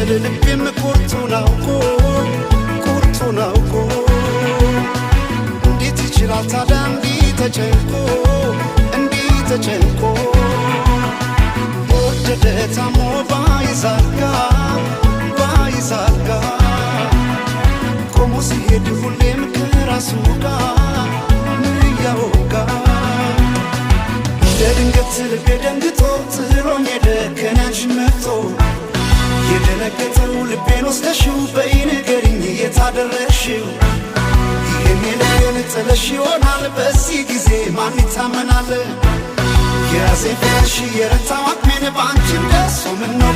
ሲበል ልቤም ቁርጡን አውቆ እንዴት ይችላል ታዲያ እንዲህ ተጨንቆ ወደደ ታሞ ባይዛጋ ቆሞ ሲሄድ ሁሌም ከራሱ ጋር እያወጋ ለድንገት ልቤ ደንግጦ ጥሎኝ ሄደ ከኔ አንቺን መርጦ የደነገጠው ልቤን ወስደሽው በይ ንገሪኝ የታደረግሽው ይሄኔ ለኔን ጥለሽ ይሆናል በዚህ ጊዜ ማን ይታመናል የራሴን ፍቅርሽ የረታው አቅሜን በአንቺ ደርሶ ምነው